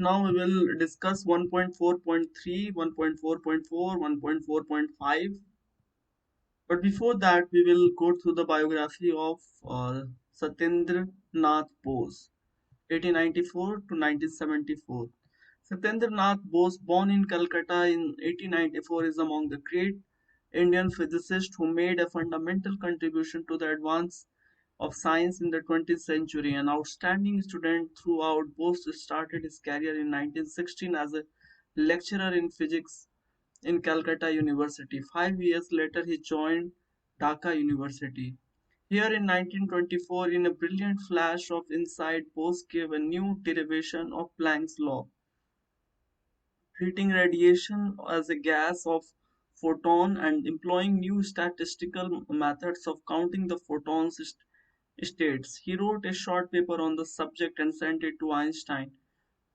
Now we will discuss 1.4.3, 1.4.4, 1.4.5. But before that, we will go through the biography of Satyendra Nath Bose, 1894 to 1974. Satyendra Nath Bose, born in Calcutta in 1894, is among the great Indian physicists who made a fundamental contribution to the advance of science in the 20th century. An outstanding student throughout, Bose started his career in 1916 as a lecturer in physics in Calcutta University. 5 years later, he joined Dhaka University. Here in 1924, in a brilliant flash of insight, Bose gave a new derivation of Planck's law, treating radiation as a gas of photon and employing new statistical methods of counting the photons states. He wrote a short paper on the subject and sent it to Einstein,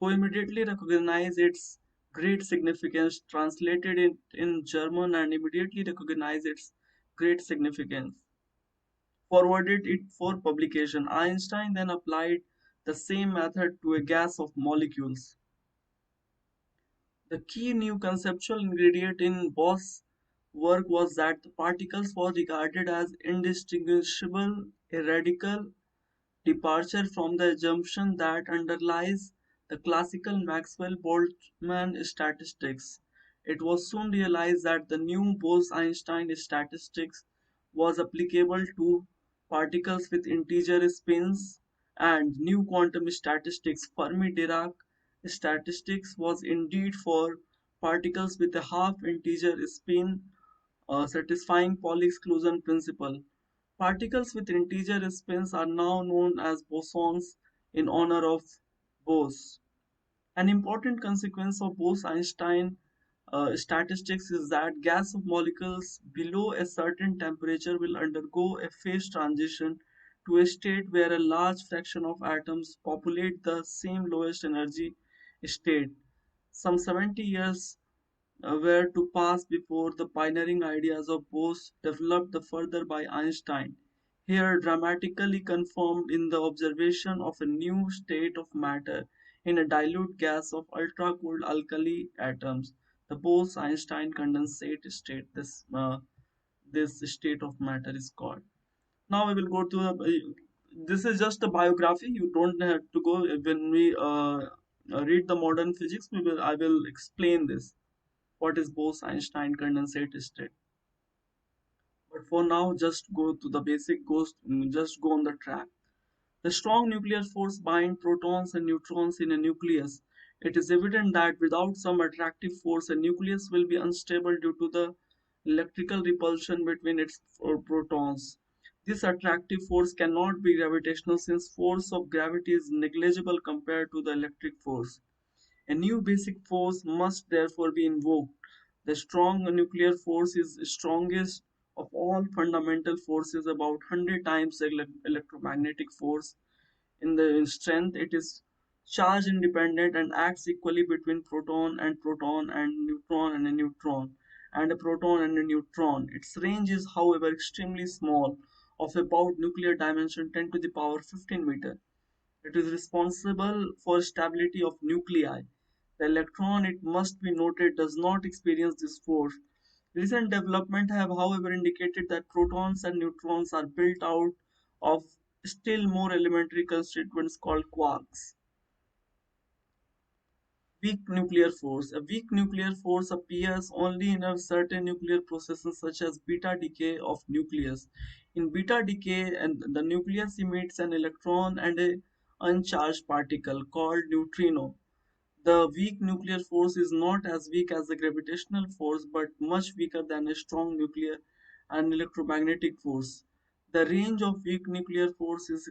who immediately recognized its great significance, translated it in German and immediately recognized its great significance, forwarded it for publication. Einstein then applied the same method to a gas of molecules. The key new conceptual ingredient in Bose's work was that the particles was regarded as indistinguishable, a radical departure from the assumption that underlies the classical Maxwell-Boltzmann statistics. It was soon realized that the new Bose-Einstein statistics was applicable to particles with integer spins, and new quantum statistics, Fermi-Dirac statistics, was indeed for particles with a half-integer spin, satisfying Pauli exclusion principle. Particles with integer spins are now known as bosons in honor of Bose. An important consequence of Bose-Einstein statistics is that gas of molecules below a certain temperature will undergo a phase transition to a state where a large fraction of atoms populate the same lowest energy state. Some 70 years were to pass before the pioneering ideas of Bose developed the further by Einstein, here dramatically confirmed in the observation of a new state of matter in a dilute gas of ultra-cooled alkali atoms, the Bose-Einstein condensate state. This state of matter is called. Now we will go to this is just a biography. You don't have to go when we read the modern physics. I will explain this what is Bose-Einstein condensate state. But for now, just go to the basic, just go on the track. The strong nuclear force binds protons and neutrons in a nucleus. It is evident that without some attractive force, a nucleus will be unstable due to the electrical repulsion between its protons. This attractive force cannot be gravitational since force of gravity is negligible compared to the electric force. A new basic force must therefore be invoked. The strong nuclear force is strongest of all fundamental forces, about 100 times the electromagnetic force. In the strength, it is charge independent and acts equally between proton and neutron and a neutron and a proton and a neutron. Its range is, however, extremely small, of about nuclear dimension 10 to the power 15 meter. It is responsible for stability of nuclei. The electron, it must be noted, does not experience this force. Recent development have, however, indicated that protons and neutrons are built out of still more elementary constituents called quarks. Weak nuclear force. A weak nuclear force appears only in a certain nuclear processes such as beta decay of nucleus. In beta decay, and the nucleus emits an electron and a uncharged particle called neutrino. The weak nuclear force is not as weak as the gravitational force but much weaker than a strong nuclear and electromagnetic force. The range of weak nuclear force is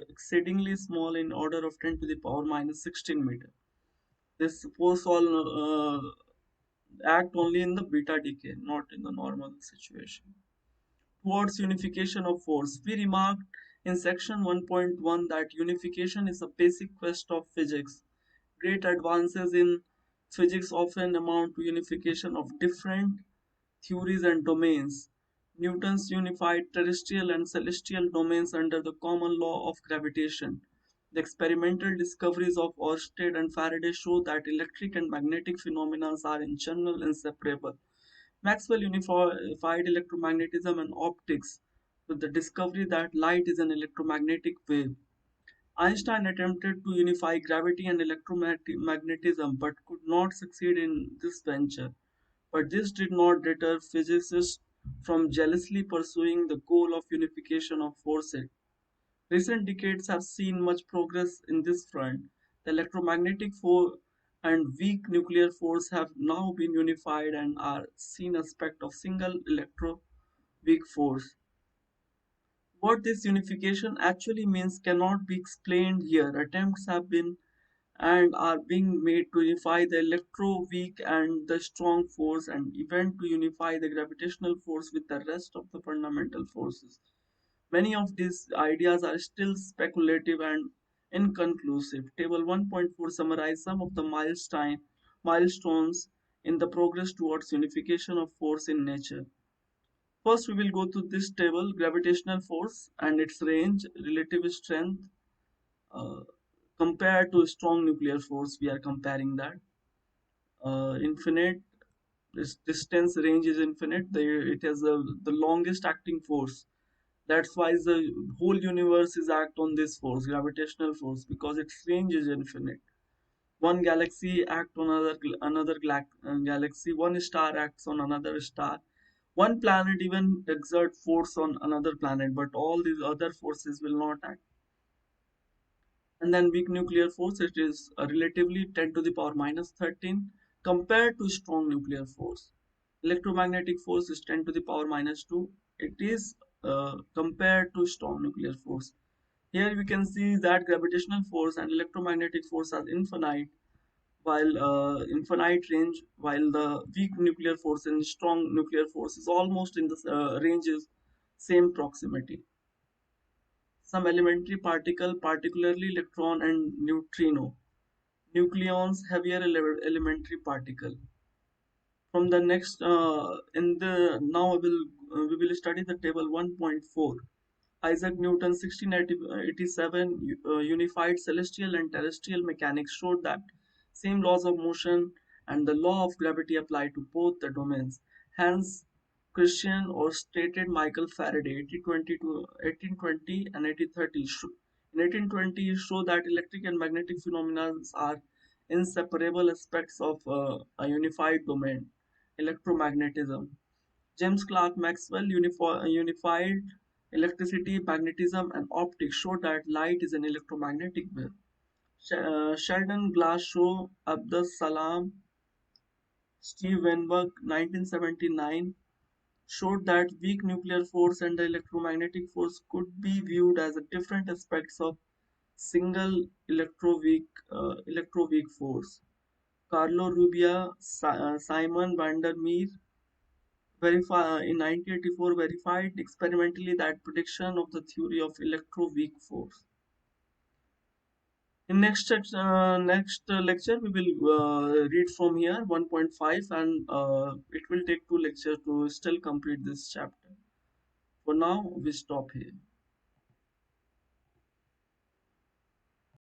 exceedingly small in order of 10 to the power minus 16 meter. This force all act only in the beta decay, not in the normal situation. Towards unification of force, we remarked in section 1.1 that unification is a basic quest of physics. Great advances in physics often amount to unification of different theories and domains. Newton's unified terrestrial and celestial domains under the common law of gravitation. The experimental discoveries of Oersted and Faraday show that electric and magnetic phenomena are in general inseparable. Maxwell unified electromagnetism and optics with the discovery that light is an electromagnetic wave. Einstein attempted to unify gravity and electromagnetism but could not succeed in this venture. But this did not deter physicists from jealously pursuing the goal of unification of forces. Recent decades have seen much progress in this front. The electromagnetic force and weak nuclear force have now been unified and are seen aspect of single electro-weak force. What this unification actually means cannot be explained here. Attempts have been and are being made to unify the electro-weak and the strong force and even to unify the gravitational force with the rest of the fundamental forces. Many of these ideas are still speculative and inconclusive. Table 1.4 summarizes some of the milestones in the progress towards unification of force in nature. First, we will go to this table, gravitational force and its range, relative strength, uh, compared to strong nuclear force. We are comparing that. Infinite, this distance range is infinite. It has the longest acting force. That's why the whole universe is act on this force, gravitational force, because its range is infinite. One galaxy act on another galaxy. One star acts on another star. One planet even exert force on another planet, but all these other forces will not act. And then weak nuclear force, it is relatively 10 to the power minus 13 compared to strong nuclear force. Electromagnetic force is 10 to the power minus 2. It is compared to strong nuclear force. Here we can see that gravitational force and electromagnetic force are infinite, while infinite range, while the weak nuclear force and strong nuclear force is almost in the ranges same proximity. Some elementary particle, particularly electron and neutrino, nucleons, heavier elementary particle. From the next, in the now we will study the table 1.4. Isaac Newton 1687 unified celestial and terrestrial mechanics showed that same laws of motion and the law of gravity apply to both the domains. Hans Christian or stated Michael Faraday 1820 to 1820 and 1830 in 1820 he showed that electric and magnetic phenomena are inseparable aspects of a unified domain, electromagnetism. James Clerk Maxwell unified electricity, magnetism, and optics showed that light is an electromagnetic wave. Sheldon Glashow, Abdus Salam, Steve Weinberg, 1979, showed that weak nuclear force and the electromagnetic force could be viewed as different aspects of single electroweak force. Carlo Rubbia, Simon van der Meer, in 1984 verified experimentally that prediction of the theory of electroweak force. In next lecture we will read from here 1.5 and it will take two lectures to still complete this chapter. For now we stop here.